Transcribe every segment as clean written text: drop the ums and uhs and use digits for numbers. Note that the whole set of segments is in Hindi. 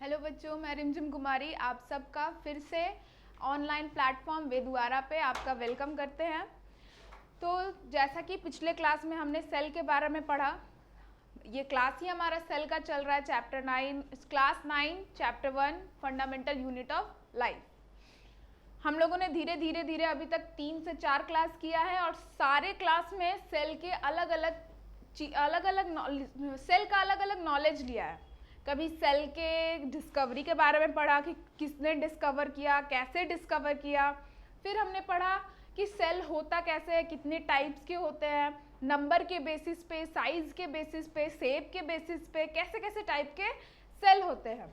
हेलो बच्चों, मैं रिमझिम कुमारी आप सबका फिर से ऑनलाइन प्लेटफॉर्म वेदुआरा पे आपका वेलकम करते हैं। तो जैसा कि पिछले क्लास में हमने सेल के बारे में पढ़ा, ये क्लास ही हमारा सेल का चल रहा है, chapter 9 class 9 chapter 1 fundamental unit of life. हम लोगों ने धीरे धीरे अभी तक 3 से 4 क्लास किया है और सारे क्लास में सेल के अलग अलग सेल का अलग अलग नॉलेज लिया है। कभी सेल के डिस्कवरी के बारे में पढ़ा कि किसने डिस्कवर किया, कैसे डिस्कवर किया। फिर हमने पढ़ा कि सेल होता कैसे है, कितने टाइप्स के होते हैं, नंबर के बेसिस पे, साइज के बेसिस पे, शेप के बेसिस पे कैसे कैसे टाइप के सेल होते हैं।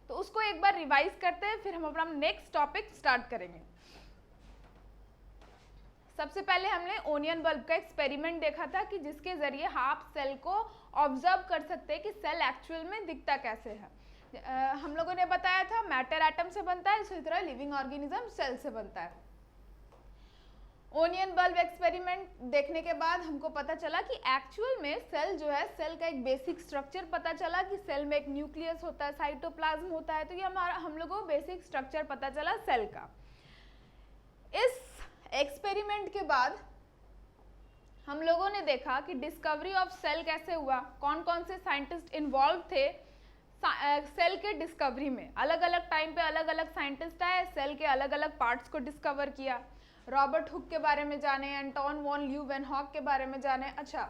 तो उसको एक बार रिवाइज करते हैं, फिर हम अपना नेक्स्ट टॉपिक स्टार्ट करेंगे। सबसे पहले हमने ओनियन बल्ब का एक्सपेरिमेंट देखा था कि जिसके जरिए आप सेल को ऑब्जर्व कर सकते हैं कि सेल एक्चुअल में दिखता कैसे है। हम लोगों ने बताया था मैटर एटम से बनता है, इसी तरह लिविंग ऑर्गेनिज्म सेल से बनता है। ओनियन बल्ब एक्सपेरिमेंट देखने के बाद हमको पता चला कि एक्चुअल में सेल जो है, सेल का एक बेसिक स्ट्रक्चर पता चला कि सेल में एक न्यूक्लियस होता है, साइटोप्लाज्म होता है। तो ये हम लोगों को बेसिक स्ट्रक्चर पता चला सेल का। इस एक्सपेरिमेंट के बाद हम लोगों ने देखा कि डिस्कवरी ऑफ सेल कैसे हुआ, कौन कौन से साइंटिस्ट इन्वॉल्व थे सेल के डिस्कवरी में। अलग अलग टाइम पे अलग अलग साइंटिस्ट आए, सेल के अलग अलग पार्ट्स को डिस्कवर किया। रॉबर्ट हुक के बारे में जाने, एंटोन वॉन ल्यूवेनहॉक के बारे में जाने। अच्छा,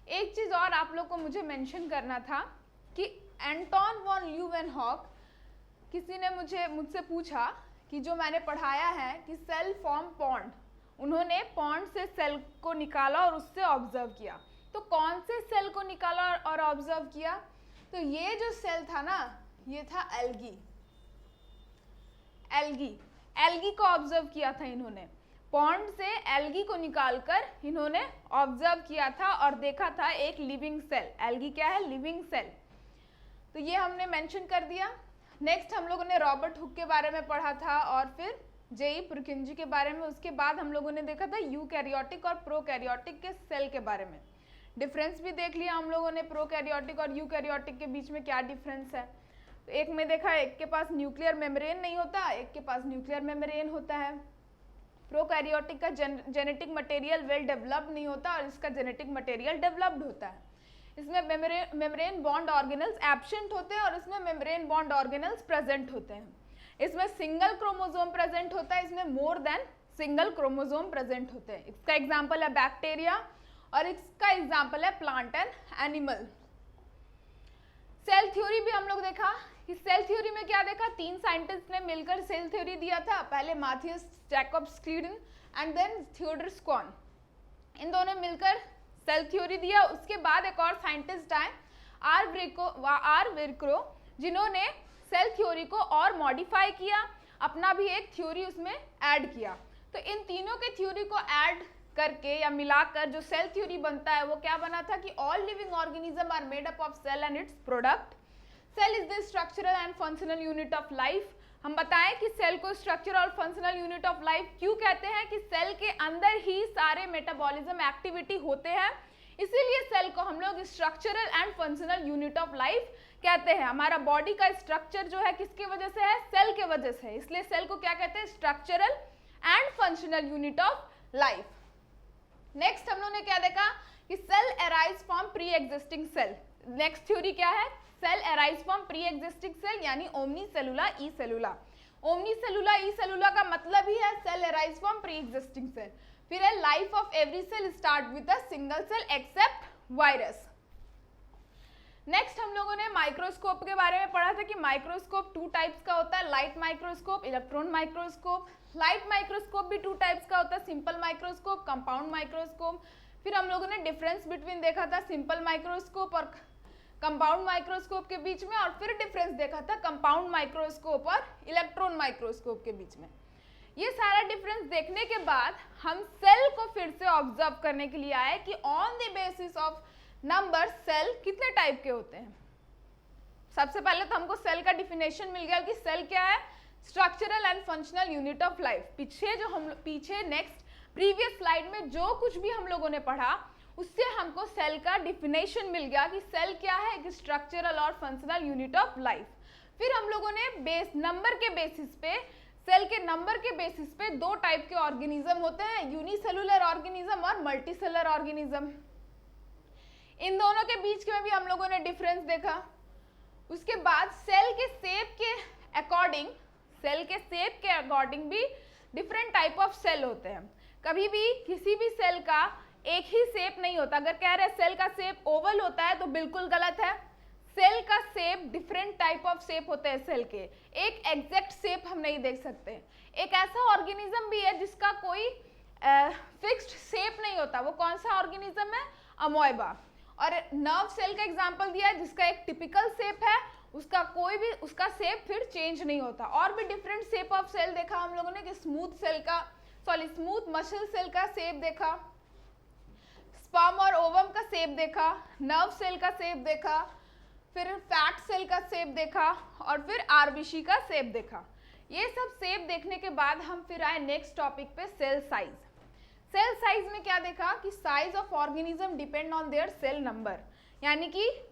एक चीज और आप लोग को मुझे मेंशन करना था कि एंटोन वॉन ल्यूवेनहॉक, किसी ने मुझसे पूछा कि जो मैंने पढ़ाया है कि सेल फॉर्म पॉन्ड, उन्होंने पॉन्ड से सेल को निकाला और उससे ऑब्जर्व किया। तो कौन से सेल को निकाला और ऑब्जर्व किया? तो ये जो सेल था ना, ये था एल्गी को ऑब्जर्व किया था इन्होंने। पॉन्ड से एल्गी को निकालकर इन्होंने ऑब्जर्व किया था और देखा था एक लिविंग सेल। एल्गी क्या है? Living cell. तो ये हमने मेंशन कर दिया। नेक्स्ट हम लोगों ने रॉबर्ट हुक के बारे में पढ़ा था और फिर जेई पुरकिंजी के बारे में। उसके बाद हम लोगों ने देखा था यूकैरियोटिक और प्रोकैरियोटिक के सेल के बारे में। डिफरेंस भी देख लिया हम लोगों ने, प्रोकैरियोटिक और यूकैरियोटिक के बीच में क्या डिफरेंस है। तो एक में देखा, एक के पास न्यूक्लियर मेम्ब्रेन नहीं होता, एक के पास न्यूक्लियर मेम्ब्रेन होता है। प्रोकैरियोटिक का जेनेटिक मटेरियल वेल डेवलप्ड नहीं होता और इसका जेनेटिक मटेरियल डेवलप्ड होता है। इसमें मेम्ब्रेन बॉन्ड ऑर्गेनल्स एब्सेंट होते हैं और इसमें मेम्ब्रेन बॉन्ड ऑर्गेनल्स प्रेजेंट होते हैं। इसमें सिंगल क्रोमोसोम प्रेजेंट होता है, इसमें more than single chromosome present होते हैं। इसका एग्जांपल है बैक्टीरिया और इसका एग्जांपल है plant and animal. Cell theory भी हम लोग देखा कि सेल थ्योरी में क्या देखा, 3 साइंटिस्ट ने मिलकर सेल थ्योरी दिया था। पहले Matthias Jacob Schleiden and then Theodor Schwann, इन दोनों ने मिलकर सेल थ्योरी दिया। उसके बाद एक और साइंटिस्ट आए, आर विर्क्रो, जिन्होंने सेल थ्योरी को और मॉडिफाई किया, अपना भी एक थ्योरी उसमें ऐड किया। तो इन तीनों के थ्योरी को ऐड करके या मिलाकर जो सेल थ्योरी बनता है वो क्या बना था कि all living organism are made up of cell and its product. Cell is the structural and functional unit of life. हम बताएं कि सेल को स्ट्रक्चरल और फंक्शनल यूनिट ऑफ लाइफ क्यों कहते हैं कि सेल के अंदर ही सारे मेटाबॉलिज्म एक्टिविटी होते हैं, इसीलिए सेल को हम लोग structural and functional unit of life कहते हैं। हमारा बॉडी का स्ट्रक्चर जो है किसके वजह से है? सेल के वजह से है, इसलिए सेल को क्या कहते हैं? Structural and functional unit of life. Next हम लोगों ने क्या देखा कि cell arise from pre existing cell. Next theory क्या है? Cell arise from pre existing cell, यानी omnis cellula e cellula. Omnis cellula e cellula का मतलब ही है cell arise from pre existing cell. फिर है life of every cell start with a single cell except virus. Next हम लोगों ने माइक्रोस्कोप के बारे में पढ़ा था कि माइक्रोस्कोप 2 टाइप्स का होता है, light microscope, electron microscope. Light microscope भी 2 टाइप्स का होता है, सिंपल माइक्रोस्कोप, कंपाउंड माइक्रोस्कोप। फिर हम लोगों ने डिफरेंस बिटवीन देखा था सिंपल माइक्रोस्कोप और कंपाउंड माइक्रोस्कोप के बीच में, और फिर डिफरेंस देखा था कंपाउंड माइक्रोस्कोप और इलेक्ट्रॉन माइक्रोस्कोप के बीच में। ये सारा डिफरेंस देखने के बाद हम सेल को फिर से ऑब्जर्व करने के लिए आए कि on the basis of number cell कितने टाइप के होते हैं। सबसे पहले तो हमको सेल का डिफिनेशन मिल गया कि सेल क्या है? Structural and functional unit of life. पीछे नेक्स्ट प्रीवियस स्लाइड में जो कुछ भी हम लोगों ने पढ़ा उससे हमको सेल का डिफिनेशन मिल गया कि सेल क्या है? एक स्ट्रक्चरल और फंक्शनल यूनिट ऑफ लाइफ। फिर हम लोगों ने बेस नंबर के बेसिस पे, सेल के नंबर के बेसिस पे दो टाइप के ऑर्गेनिज्म होते हैं, यूनिसेलुलर ऑर्गेनिज्म और मल्टीसेलुलर ऑर्गेनिज्म। इन दोनों के बीच में भी हम लोगों ने डिफरेंस देखा। उसके बाद सेल के शेप के अकॉर्डिंग भी डिफरेंट टाइप ऑफ सेल होते हैं। कभी भी किसी भी सेल का एक ही शेप नहीं होता। अगर कह रहे हैं सेल का शेप ओवल होता है तो बिल्कुल गलत है। सेल का shape different type of shape होते हैं सेल के, एक एग्जैक्ट शेप हम नहीं देख सकते। एक ऐसा ऑर्गेनिज्म भी है जिसका कोई फिक्स्ड शेप नहीं होता, वो कौन सा ऑर्गेनिज्म है? अमोएबा। और नर्व सेल का एग्जांपल दिया है जिसका एक टिपिकल शेप है, उसका शेप फिर चेंज नहीं होता। और भी डिफरेंट शेप ऑफ सेल देखा हम लोगों ने कि स्मूथ मसल सेल का शेप देखा, स्पर्म और ओवम का शेप देखा, नर्व सेल का शेप देखा, फिर फैट सेल का शेप देखा और फिर आरबीसी का शेप देखा। ये सब शेप देखने के बाद हम फिर आए नेक्स्ट टॉपिक पे, सेल साइज। सेल साइज में क्या देखा कि size of organism depend on their cell number, यानी कि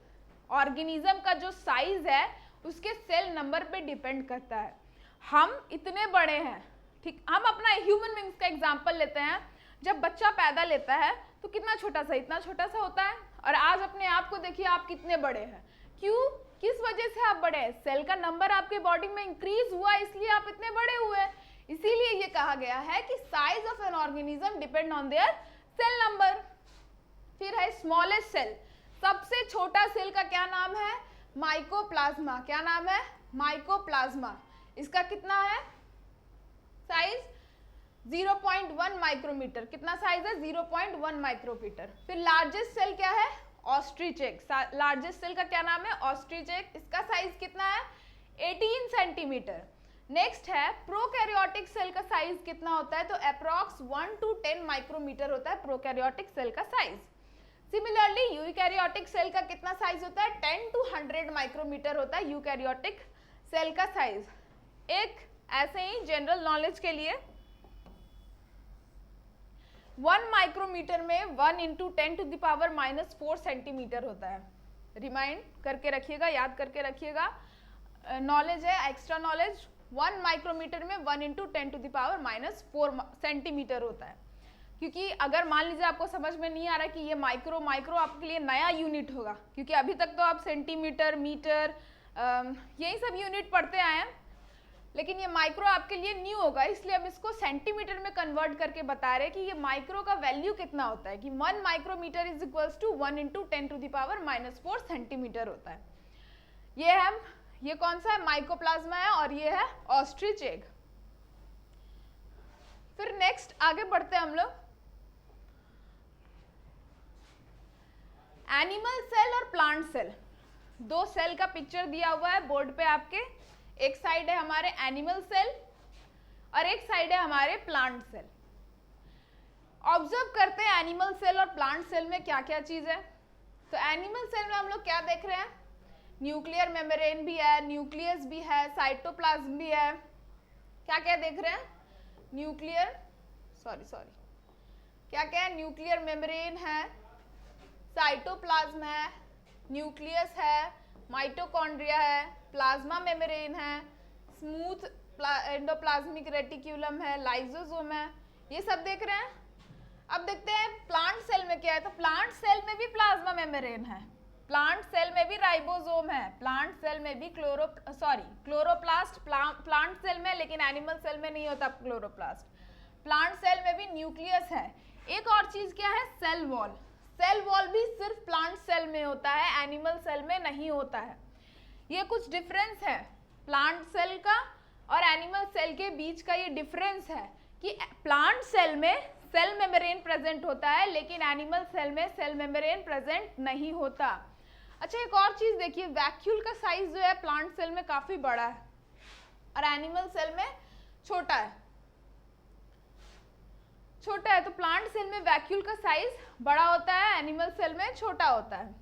ऑर्गेनिज्म का जो साइज है उसके सेल नंबर पे डिपेंड करता है। हम इतने बड़े हैं, ठीक, हम अपना ह्यूमन बींग्स का एग्जांपल लेते हैं। जब बच्चा पैदा लेता है तो कितना छोटा सा, इतना छोटा सा होता है, और आज अपने आप को देखिए आप कितने बड़े हैं। क्यों, किस वजह से आप बड़े हैं? सेल का नंबर आपके बॉडी में इंक्रीज हुआ, इसलिए आप इतने बड़े हुए। इसीलिए ये कहा गया है कि size of an organism depend on their cell number. फिर है स्मॉलेस्ट सेल, सबसे छोटा सेल का क्या नाम है? माइकोप्लाज्मा। क्या नाम है? माइकोप्लाज्मा। इसका कितना है साइज? 0.1 माइक्रोमीटर। कितना साइज है? 0.1 माइक्रोमीटर। फिर लार्जेस्ट सेल क्या है? Ostrich egg. लार्जेस्ट सेल का क्या नाम है? Ostrich egg. इसका साइज कितना है? 18 सेंटीमीटर। नेक्स्ट है प्रोकैरियोटिक सेल का साइज कितना होता है? तो अप्रॉक्स 1 to 10 माइक्रोमीटर होता है प्रोकैरियोटिक सेल का साइज। सिमिलरली यूकैरियोटिक सेल का कितना साइज होता है? 10 to 100 माइक्रोमीटर होता है यूकैरियोटिक सेल का साइज। एक ऐसे ही जनरल नॉलेज के लिए 1 माइक्रोमीटर में 1 × 10⁻⁻4 सेंटीमीटर होता है। रिमाइंड करके रखिएगा, याद करके रखिएगा, नॉलेज है, एक्स्ट्रा नॉलेज। 1 माइक्रोमीटर में 1 × 10⁻⁻4 सेंटीमीटर होता है। क्योंकि अगर मान लीजिए आपको समझ में नहीं आ रहा कि ये माइक्रो आपके लिए नया यूनिट होगा, क्योंकि अभी तक तो आप सेंटीमीटर, मीटर, यही सब यूनिट पढ़ते आए हैं, लेकिन ये माइक्रो आपके लिए न्यू होगा, इसलिए हम इसको सेंटीमीटर में कन्वर्ट करके बता रहे हैं कि ये माइक्रो का वैल्यू कितना होता है, कि 1 micrometre is equals to 1 × 10⁻⁻4 centimetre होता है। ये कौन सा है? माइकोप्लाज्मा है, और ये है ऑस्ट्रिच एग। फिर नेक्स्ट आगे बढ़ते हैं हम लोग। एनिमल सेल और प्लांट सेल, दो सेल का पिक्चर दिया हुआ है बोर्ड पे आपके। एक साइड है हमारे एनिमल सेल और एक साइड है हमारे प्लांट सेल। ऑब्जर्व करते हैं एनिमल सेल और प्लांट सेल में क्या क्या चीज है। तो एनिमल सेल में हम लोग क्या देख रहे हैं? न्यूक्लियर मेम्ब्रेन भी है, न्यूक्लियस भी है, साइटोप्लाज्म भी है। क्या क्या देख रहे हैं? क्या क्या है? न्यूक्लियर मेम्ब्रेन है, साइटोप्लाज्म है, न्यूक्लियस है, माइटोकॉन्ड्रिया है, प्लाज्मा मेम्ब्रेन है, स्मूथ एंडोप्लाज्मिक रेटिक्यूलम है, लाइसोसोम है। ये सब देख रहे हैं। अब देखते हैं प्लांट सेल में क्या है। तो प्लांट सेल में भी प्लाज्मा मेम्ब्रेन है, प्लांट सेल में भी राइबोसोम है, प्लांट सेल में भी क्लोरोप्लास्ट प्लांट सेल में, लेकिन एनिमल सेल में नहीं होता क्लोरोप्लास्ट। प्लांट सेल में भी न्यूक्लियस है। एक और चीज क्या है? Cell wall. सेल वॉल भी सिर्फ प्लांट सेल में होता है, एनिमल सेल में नहीं होता है। ये कुछ डिफरेंस है प्लांट सेल का और एनिमल सेल के बीच का। ये डिफरेंस है कि प्लांट सेल में सेल मेम्ब्रेन प्रेजेंट होता है, लेकिन एनिमल सेल में सेल मेम्ब्रेन प्रेजेंट नहीं होता। अच्छा, एक और चीज देखिए, वैक्यूल का साइज जो है प्लांट सेल में काफी बड़ा है और एनिमल सेल में छोटा है। तो प्लांट सेल में वैक्यूल का साइज बड़ा होता है, एनिमल सेल में छोटा होता है।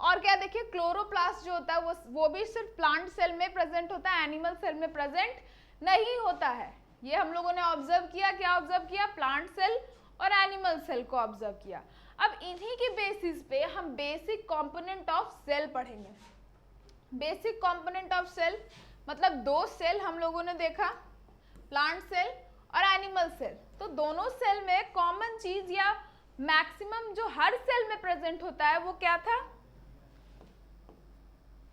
और क्या देखिए, क्लोरोप्लास्ट जो होता है वो भी सिर्फ प्लांट सेल में प्रेजेंट होता है, एनिमल सेल में प्रेजेंट नहीं होता है। ये हम लोगों ने ऑब्जर्व किया। क्या ऑब्जर्व किया? प्लांट सेल और एनिमल सेल को ऑब्जर्व किया। अब इन्हीं के बेसिस पे हम बेसिक कंपोनेंट ऑफ सेल पढ़ेंगे। बेसिक कंपोनेंट ऑफ सेल मतलब दो सेल हम लोगों ने देखा, प्लांट सेल और एनिमल सेल। तो दोनों सेल में कॉमन चीज या मैक्सिमम जो हर सेल में प्रेजेंट होता है वो क्या था?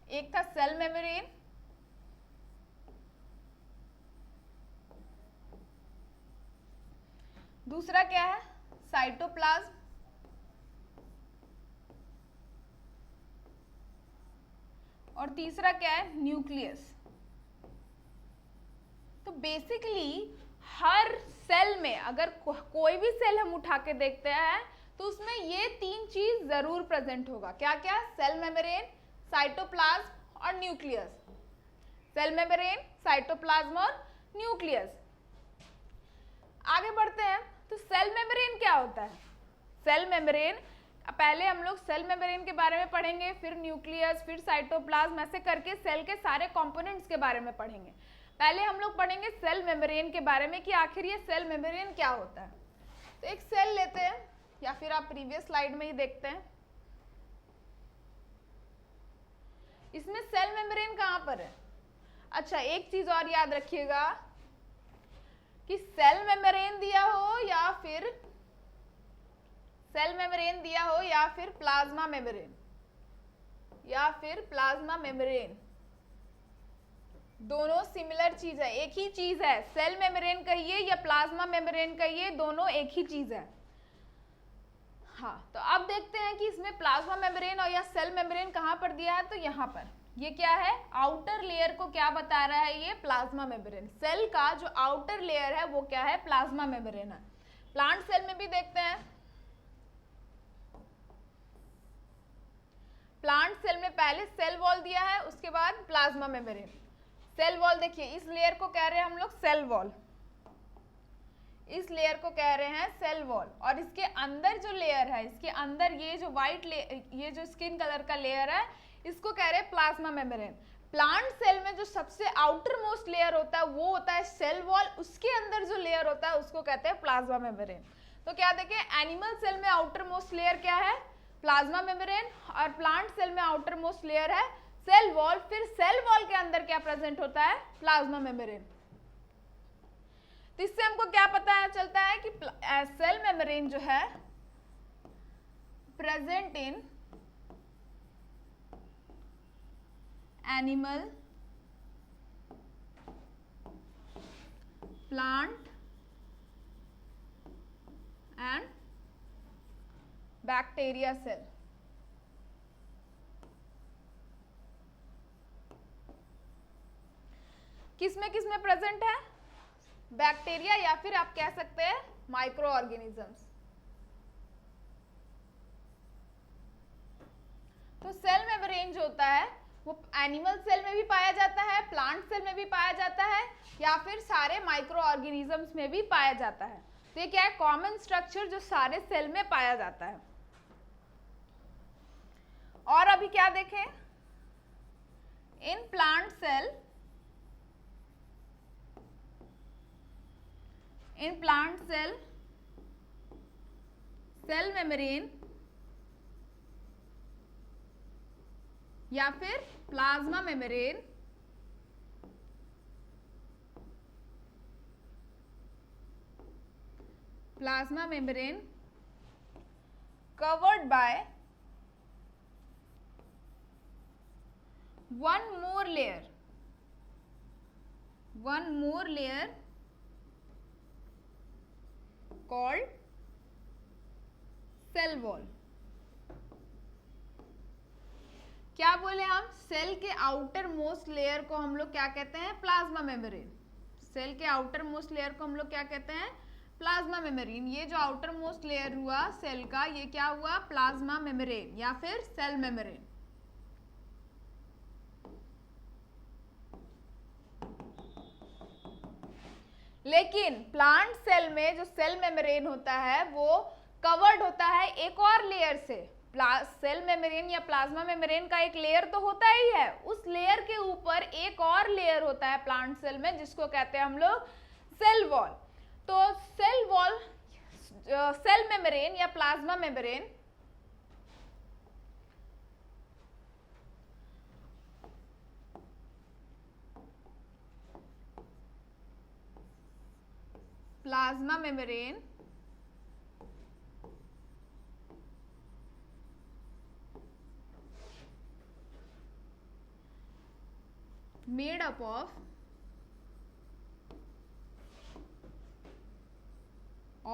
एक था सेल मेम्ब्रेन, दूसरा क्या है? साइटोप्लाज्म, और तीसरा क्या है? न्यूक्लियस। तो बेसिकली हर सेल में अगर कोई भी सेल हम उठा के देखते हैं तो उसमें ये तीन चीज जरूर प्रेजेंट होगा। क्या क्या? सेल मेम्ब्रेन, साइटोप्लाज्म और न्यूक्लियस। सेल मेम्ब्रेन, साइटोप्लाज्म और न्यूक्लियस। आगे बढ़ते हैं। तो सेल मेम्ब्रेन क्या होता है? सेल मेम्ब्रेन, पहले हम लोग सेल मेम्ब्रेन के बारे में पढ़ेंगे, फिर न्यूक्लियस, फिर साइटोप्लाज्म, ऐसे करके सेल के सारे कंपोनेंट्स के बारे में पढ़ेंगे। पहले हम लोग पढ़ेंगे सेल मेम्ब्रेन के बारे में कि आखिर ये सेल मेम्ब्रेन क्या होता है। तो एक सेल लेते हैं, या फिर आप प्रीवियस स्लाइड में ही देखते हैं। इसमें सेल मेम्ब्रेन कहाँ पर है? अच्छा, एक चीज और याद रखिएगा कि सेल मेम्ब्रेन दिया हो या फिर प्लाज्मा मेम्ब्रेन दोनों सिमिलर चीज है, एक ही चीज है। सेल मेम्ब्रेन कहिए या प्लाज्मा मेम्ब्रेन कहिए, दोनों एक ही चीज है। हाँ, तो अब देखते हैं कि इसमें प्लाज्मा मेम्ब्रेन और या सेल मेम्ब्रेन कहाँ पर दिया है। तो यहाँ पर ये क्या है? आउटर लेयर को क्या बता रहा है? ये प्लाज्मा मेम्ब्रेन। सेल का जो आउटर लेयर है वो क्या है? प्लाज्मा मेम्ब्रेन है। प्लांट सेल में भी देखते हैं। प्लांट सेल में पहले सेल वॉल दिया है, उसके बाद प्लाज्मा मेम्ब्रेन। सेल वॉल देखिए, इस लेयर को कह रहे हैं हम लोग सेल वॉल, इस लेयर को कह रहे हैं सेल वॉल। और इसके अंदर जो लेयर है, इसके अंदर ये जो व्हाइट ये जो स्किन कलर का लेयर है, इसको कह रहे हैं प्लाज्मा मेम्ब्रेन। प्लांट सेल में जो सबसे आउटर मोस्ट लेयर होता है वो होता है सेल वॉल, उसके अंदर जो लेयर होता है उसको कहते हैं प्लाज्मा मेम्ब्रेन। तो क्या देखें, एनिमल सेल में आउटर मोस्ट लेयर क्या है? Plasma membrane. और प्लांट सेल में आउटर मोस्ट लेयर है सेल वॉल। फिर सेल वॉल के अंदर क्या प्रेजेंट होता है? Plasma membrane. तो इससे हमको क्या पता चलता है कि सेल मेम्ब्रेन जो है present in animal, plant and bacteria cell. किसमें प्रेजेंट है? बैक्टीरिया या फिर आप कह सकते हैं माइक्रो ऑर्गेनिजम्स। तो सेल मेम्ब्रेन जो होता है वो एनिमल सेल में भी पाया जाता है, प्लांट सेल में भी पाया जाता है, या फिर सारे माइक्रो ऑर्गेनिजम्स में भी पाया जाता है। तो ये क्या है? कॉमन स्ट्रक्चर जो सारे सेल में पाया जाता है। और अभी क्या देखें? In plant cell, cell membrane या फिर plasma membrane covered by one more layer called cell wall. क्या बोले हम? सेल के आउटर मोस्ट लेयर को हम लोग क्या कहते हैं? Plasma membrane. सेल के आउटर मोस्ट लेयर को हम लोग क्या कहते हैं? Plasma membrane. ये जो आउटर मोस्ट लेयर हुआ सेल का, ये क्या हुआ? प्लाज्मा मेम्ब्रेन या फिर सेल मेम्ब्रेन। लेकिन प्लांट सेल में जो सेल मेम्ब्रेन होता है वो कवर्ड होता है एक और लेयर से। सेल मेम्ब्रेन या प्लाज्मा मेम्ब्रेन का एक लेयर तो होता ही है, उस लेयर के ऊपर एक और लेयर होता है प्लांट सेल में, जिसको कहते हैं हम लोग सेल वॉल। तो सेल वॉल, सेल मेम्ब्रेन या plasma membrane plasma membrane made up of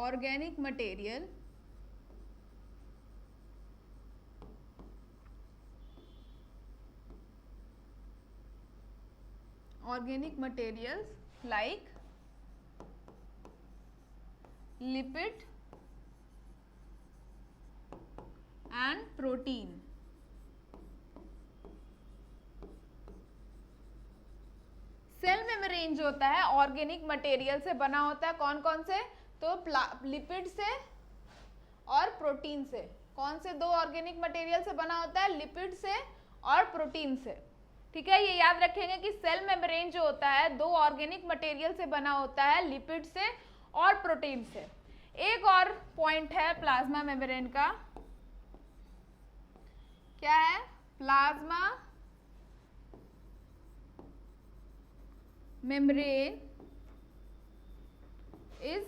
organic material like lipid and protein. Cell membrane जो होता है ऑर्गेनिक मटेरियल से बना होता है। कौन कौन से? तो लिपिड से और प्रोटीन से। कौन से दो ऑर्गेनिक मटेरियल से बना होता है? लिपिड से और प्रोटीन से। ठीक है, ये याद रखेंगे कि सेल मेम्ब्रेन जो होता है दो ऑर्गेनिक मटेरियल से बना होता है, लिपिड से और प्रोटीन से। एक और पॉइंट है प्लाज्मा मेम्ब्रेन का, क्या है? Plasma membrane is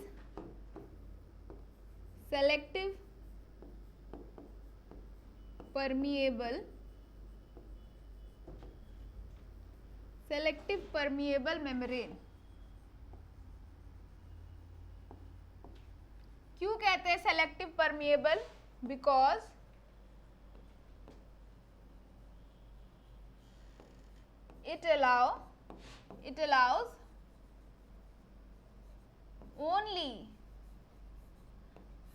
selective permeable membrane। क्यों कहते हैं selective permeable? Because it allows only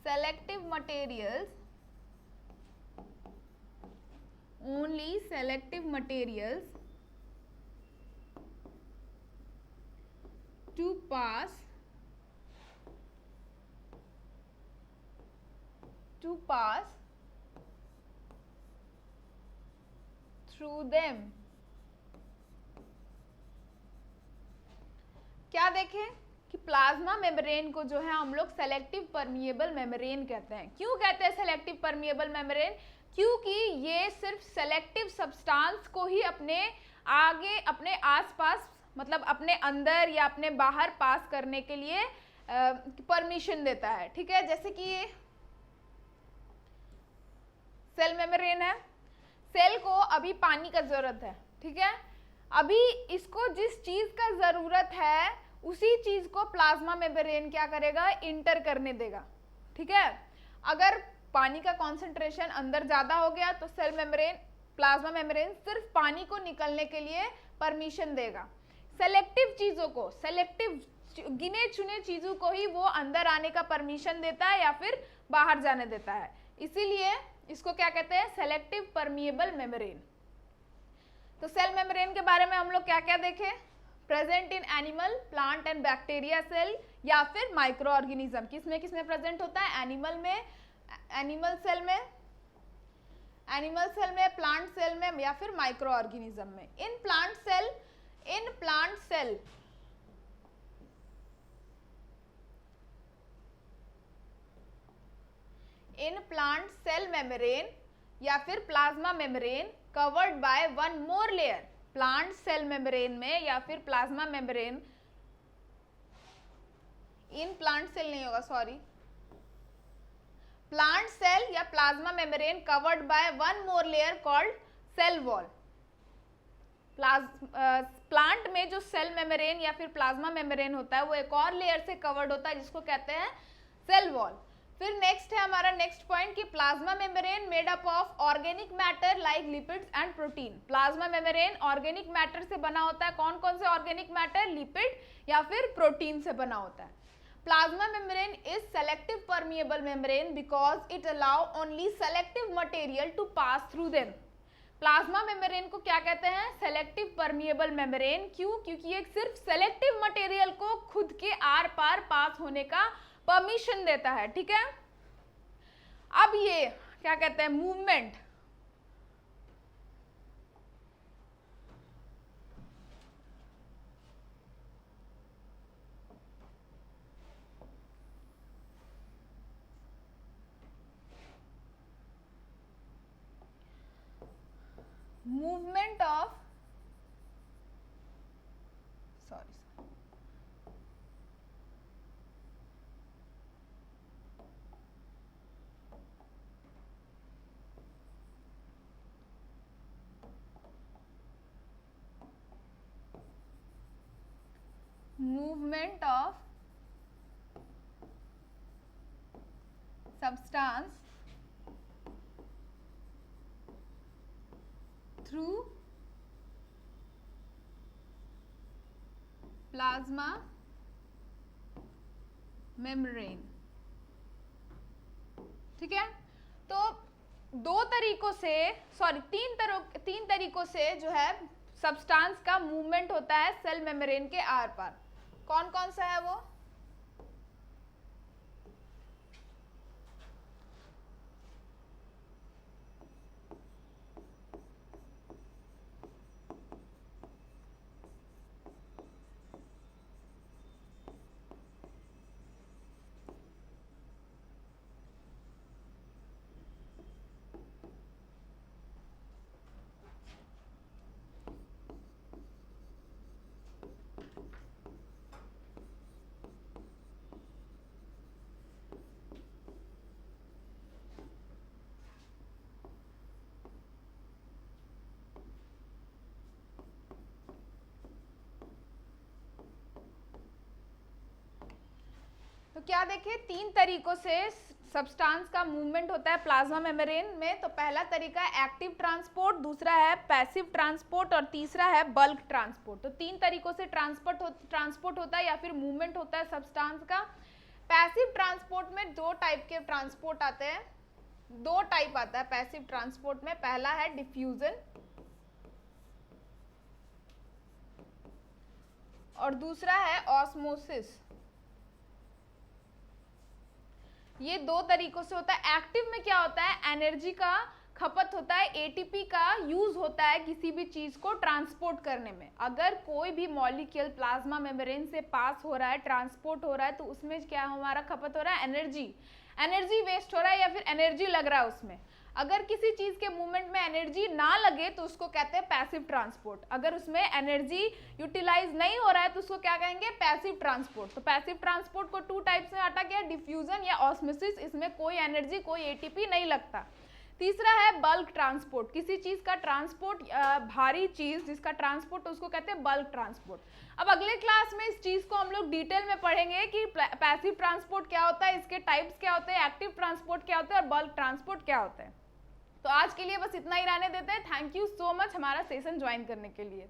selective materials to pass through them। क्या देखें कि प्लाज्मा मेम्ब्रेन को जो है हम लोग सेलेक्टिव परमिएबल मेम्ब्रेन कहते हैं। क्यों कहते हैं सेलेक्टिव परमिएबल मेम्ब्रेन? क्योंकि ये सिर्फ सेलेक्टिव सब्सटेंस को ही अपने आगे, अपने आसपास, मतलब अपने अंदर या अपने बाहर पास करने के लिए परमिशन देता है। ठीक है, जैसे कि ये सेल मेम्ब्रेन है, सेल को अभी पानी का जरूरत है। ठीक है, अभी इसको जिस चीज का जरूरत है उसी चीज को प्लाज्मा मेम्ब्रेन क्या करेगा? इंटर करने देगा। ठीक है, अगर पानी का कॉन्सेंट्रेशन अंदर ज्यादा हो गया तो सेल मेम्ब्रेन, प्लाज्मा मेम्ब्रेन सिर्फ पानी को निकलने के लिए परमिशन देगा। सेलेक्टिव चीजों को, सेलेक्टिव गिने चुने चीजों को ही वो अंदर आने का परमिशन देता है या फिर बाहर जाने देता है। इसीलिए इसको क्या कहते हैं? Selective permeable membrane. तो सेल मेम्ब्रेन के बारे में हम लोग क्या क्या देखें? Present in animal, plant and bacteria cell या फिर माइक्रो ऑर्गेनिज्म। किसमें किसमें प्रेजेंट होता है? एनिमल में, एनिमल सेल में, प्लांट सेल में या फिर माइक्रो ऑर्गेनिज्म में। इन प्लांट सेल मेम्ब्रेन या फिर plasma membrane covered by one more layer. Plant cell membrane में या फिर plasma membrane, in plant cell नहीं होगा, सॉरी, प्लांट सेल या plasma membrane covered by one more layer called cell wall. Plant में जो सेल मेम्ब्रेन या फिर प्लाज्मा मेम्ब्रेन होता है वो एक और लेयर से कवर्ड होता है जिसको कहते हैं सेल वॉल। फिर नेक्स्ट है हमारा नेक्स्ट पॉइंट कि plasma membrane made up of organic matter like lipids and protein. Plasma membrane organic matter से बना होता है। कौन कौन से ऑर्गेनिक मैटर? लिपिड या फिर प्रोटीन से बना होता है। Plasma membrane is selective permeable membrane because it allow only selective material to pass through them. Plasma membrane को क्या कहते हैं? Selective permeable membrane. क्यों? क्योंकि ये सिर्फ सेलेक्टिव मटेरियल को खुद के आर पार पास होने का परमिशन देता है। ठीक है, अब ये क्या कहते हैं? Movement. Movement of, sorry, movement of substance through plasma membrane। ठीक है, तो तीन तरीकों से जो है सब्सटेंस का मूवमेंट होता है सेल मेम्ब्रेन के आर पार। कौन कौन सा है वो? तो क्या देखें, तीन तरीकों से सब्सटेंस का मूवमेंट होता है प्लाज्मा मेम्ब्रेन में। तो पहला तरीका है एक्टिव ट्रांसपोर्ट, दूसरा है पैसिव ट्रांसपोर्ट और तीसरा है बल्क ट्रांसपोर्ट। तो तीन तरीकों से ट्रांसपोर्ट होता है या फिर मूवमेंट होता है सब्सटेंस का। पैसिव ट्रांसपोर्ट में दो टाइप के ट्रांसपोर्ट आते हैं, दो टाइप आता है पैसिव ट्रांसपोर्ट में। पहला है डिफ्यूजन और दूसरा है ऑस्मोसिस। ये दो तरीकों से होता है। एक्टिव में क्या होता है, एनर्जी का खपत होता है, एटीपी का यूज होता है किसी भी चीज को ट्रांसपोर्ट करने में। अगर कोई भी मॉलिक्यूल प्लाज्मा मेम्ब्रेन से पास हो रहा है, ट्रांसपोर्ट हो रहा है, तो उसमें क्या हमारा खपत हो रहा है, एनर्जी वेस्ट हो रहा है या फिर एनर्जी लग रहा है उसमें। अगर किसी चीज के मूवमेंट में एनर्जी ना लगे तो उसको कहते हैं पैसिव ट्रांसपोर्ट। अगर उसमें एनर्जी यूटिलाइज नहीं हो रहा है तो उसको क्या कहेंगे, पैसिव ट्रांसपोर्ट। तो पैसिव ट्रांसपोर्ट को टू टाइप्स में बांटा गया, डिफ्यूजन या ऑस्मोसिस। इसमें कोई एनर्जी, कोई एटीपी नहीं लगता। तीसरा है बल्क ट्रांसपोर्ट, किसी चीज का ट्रांसपोर्ट, भारी चीज जिसका ट्रांसपोर्ट, उसको कहते हैं बल्क ट्रांसपोर्ट। अब अगले क्लास में इस चीज को हम लोग डिटेल में पढ़ेंगे कि पैसिव ट्रांसपोर्ट क्या होता है, इसके टाइप्स क्या होते हैं, एक्टिव ट्रांसपोर्ट क्या होता है और बल्क ट्रांसपोर्ट क्या होता है। तो आज के लिए बस इतना ही रहने देते हैं। थैंक यू सो मच हमारा सेशन ज्वाइन करने के लिए।